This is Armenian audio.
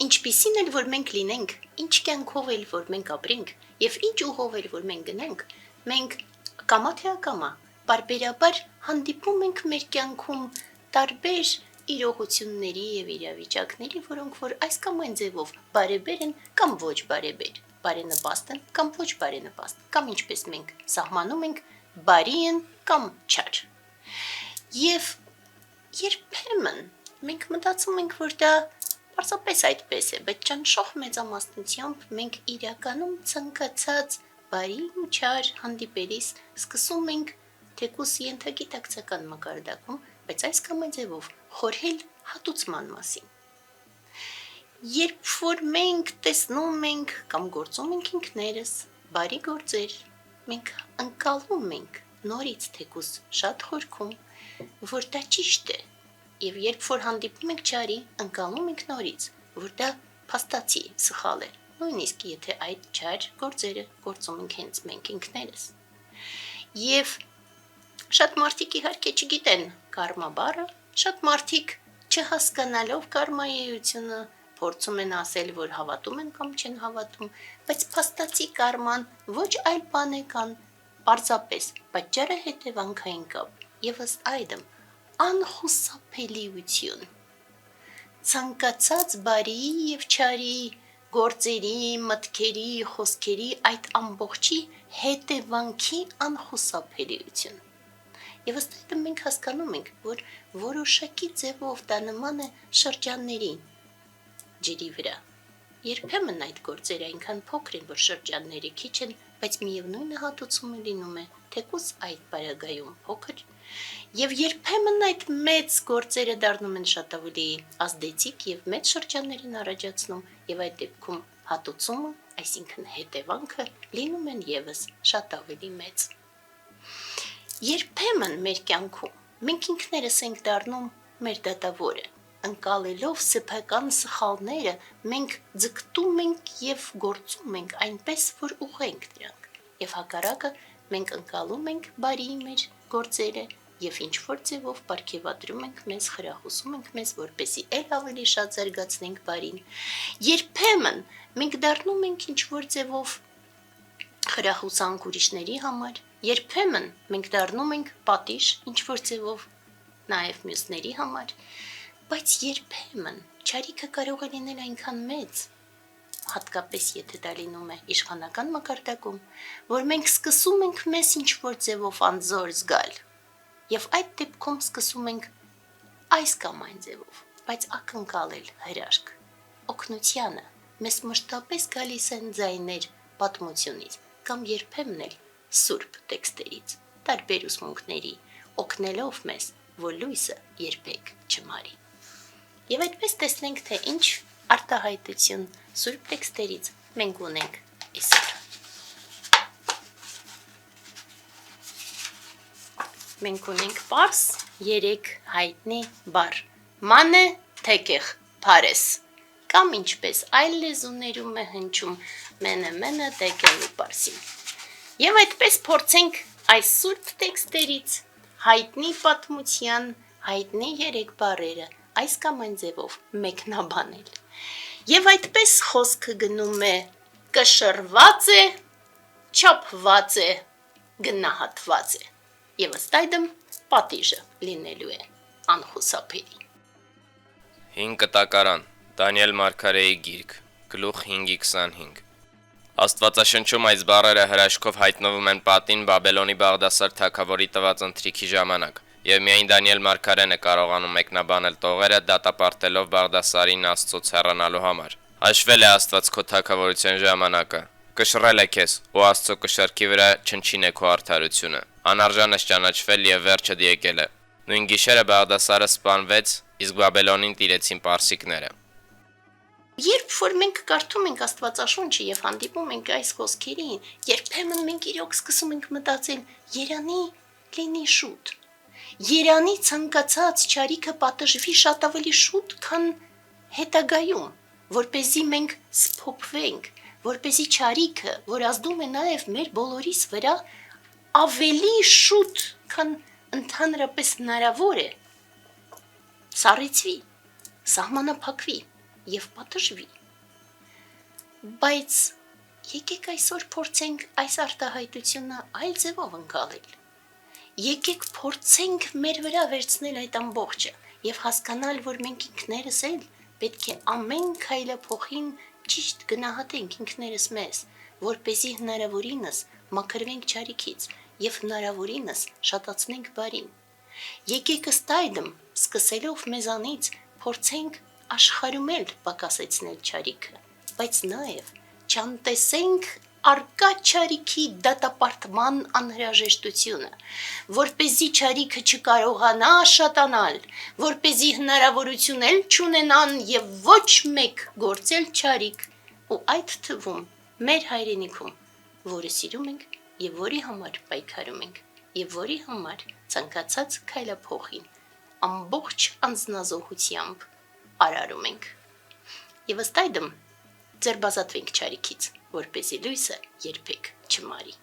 ինչպիսին էլ որ մենք լինենք, ինչ կյանքով էլ որ մենք ապրենք եւ ինչ ուղով էլ որ մենք գնանք, մենք կամա թե ակամա բարբերաբար հանդիպում ենք մեր կյանքում տարբեր իրողությունների եւ իրավիճակների, որոնք որ այս կամ այն ձևով բարեբեր են կամ ոչ բարեբեր, բարենպաստ են կամ ոչ բարենպաստ, կամ ինչպես մենք սահմանում ենք բարի են կամ չար։ Եվ երբեմն մենք մտածում ենք, որ դա պարզապես այդպես է, բայց ճնշող մեծամասնությամբ մենք իրականում ցանկացած բարի ու չար հանդիպելիս սկսում ենք թեկուզ ենթագիտակցական մակարդակում, բայց այս կամ այն ձևով խորհել հատուցման մասին։ Երբ որ մենք տեսնում ենք կամ գործում ենք ինքներս բարի գործեր, մենք ընկալում ենք նորից թեկուզ շատ խորքում, որ դա ճիշտ է, եւ երբ որ հանդիպում ենք չարի, ընկալում ենք նորից, որ դա փաստացի սխալ է, նույնիսկ եթե այդ չար գործերը գործում ենք հենց մենք ինքներս։ Եվ շատ մարդիկ իհարկե չգիտեն կարմա բառը, շատ մարդիկ չհասկանալով կարմայի էությունը փորձում են ասել, որ հավատում են կամ չեն հավատում, բայց փաստացի կարման ոչ այլ բան է կան պարզապես պատճառը հետևանքային կապ եւ ըստ այդմ անխուսափելիություն։ Ցանկացած բարի եւ չարի գործերի, մտքերի, խոսքերի այդ ամբողջի հետևանքի անխուսափելիություն։ Եվ ըստ այդմ մենք հասկանում ենք, որ որոշակի ձևով դա նման է շրջանների ջրի վրա։ Երբեմն այդ գործերը այնքան փոքր են, որ շրջանները քիչ են, բայց միևնույն հատուցումը լինում է թեկուզ այդ պարագայում փոքր, եւ երբեմն այդ մեծ գործերը դառնում են շատ ավելի ազդեցիկ եւ մեծ շրջաններ են առաջացնում, եւ այդ դեպքում հատուցումը, այսինքն հետևանքը լինում են եւս շատ ավելի մեծ։ Երբեմն մեր կյանքում մենք ինքներս ենք դառնում մեր դատավորը, ընկալելով սեփական սխալները, մենք ձգտում ենք եւ գործում ենք այնպես, որ ուղղենք դրանք, եւ հակառակը մենք ընկալում ենք բարի մեր գործերը եւ ինչ որ ձևով ապարգևատրում ենք մեզ, խրախուսում ենք մեզ, որպեսզի ել ավելի շատ զարգացնենք բարին։ Երբեմն մենք դառնում ենք ինչ որ ձևով խրախուսանք ուրիշների համար, երբեմն մենք դառնում ենք պատիժ ինչ որ ձևով նաեւ մյուսների համար, բայց երբեմն չարիքը կարող է լինել այնքան մեծ, հատկապես եթե դա լինում է իշխանական մակարդակում, որ մենք սկսում ենք մեզ ինչ որ ձևով անզոր զգալ, եւ այդ դեպքում սկսում ենք այս կամ այն ձևով, բայց ակնկալել հրաշք, օգնությանը, մեզ մշտապես գալիս են ձայներ պատմությունից կամ երբեմն էլ սուրբ տեքստերից, տարբեր ուսմունքների, օգնելով մեզ, որ լույսը երբեք չմարի։ Եվ այդպես տեսնենք, թե ինչ արտահայտություն սուրբ տեքստերից մենք ունենք այսօր։ Մենք ունենք պարզ 3 հայտնի բառ. մանե, թեկեղ, փարես, կամ ինչպես այլ լեզուներում է հնչում մենը, տեկելու պարսին։ Եվ այդպես փորձենք այս սուրբ տեքստերից հայտնի պատմության հայտնի 3 բառերը այս կամ այն ձևով մեկնաբանել։ Եվ այդպես խոսքը գնում է, կշռված է, չափված է, գնահատված է, եւ ըստ այդմ պատիժը լինելու է անխուսափելի։ 5 կտակարան, Դանիել Մարգարեի գիրք, գլուխ 5:25։ Աստվածաշնչում այս բառերը հրաշքով հայտնվում են պատին Բաբելոնի Բաղդասար թագավորի տված ընթրիքի ժամանակ, եւ միայն Դանիել Մարգարեն է կարողանում մեկնաբանել տողերը դատապարտելով Բաղդասարին Աստծոց հեռանալու համար։ Հաշվել է Աստված քո թագավորության ժամանակը, կշռել է քեզ, ու Աստծո կշեռքի վրա չնչին է քո արդարությունը, անարժան ես ճանաչվել եւ վերջը եկել է։ Նույն գիշերը Բաղդասարը սպանվեց, իսկ Բաբելոնին տիրեցին պարսիկները։ Երբ որ մենք կարդում ենք Աստվածաշունչը եւ հանդիպում ենք այս խոսքերին, երբեմն մենք իրոք սկսում ենք մտածել. երանի լինի շուտ։ Երանի ցանկացած չարիքը պատժվի շատ ավելի շուտ, քան հետագայում, որպեսզի մենք սփոփվենք, որպեսզի չարիքը, որ ազդում է նաեւ մեր բոլորիս վրա, ավելի շուտ, քան ընդհանրապես հնարավոր է, սառեցվի, սահմանափակվի։ եւ պատժվի։ Բայց եկեք այսօր փորձենք այս արտահայտությունը այլ ձևով ընկալել։ Եկեք փորձենք մեր վրա վերցնել այդ ամբողջը եւ հասկանալ, որ մենք ինքներս էլ պետք է ամեն քայլափոխին ճիշտ գնահատենք ինքներս մեզ, որպեսզի հնարավորինս մաքրվենք չարիքից եւ հնարավորինս շատացնենք բարին։ Եկեք ըստ այդմ, սկսելով մեզանից, փորձենք աշխարհում էլ պակասեցնել չարիքը, բայց նաեւ չանտեսենք արկա չարիքի դատապարտման անհրաժեշտությունը, որպեսզի չարիքը չկարողանա շատանալ, որպեսզի հնարավորություն էլ չունենան եւ ոչ մեկ գործել չարիք, ու այդ թվում մեր հայրենիքում, որը սիրում ենք եւ որի համար պայքարում ենք, եւ որի համար ցանկացած քայլափոխին ամբողջ անձնազոհությամբ արարում ենք։ Եվ ըստ այդմ ձերբազատվենք չարիքից, որպեսզի լույսը երբեք չմարի։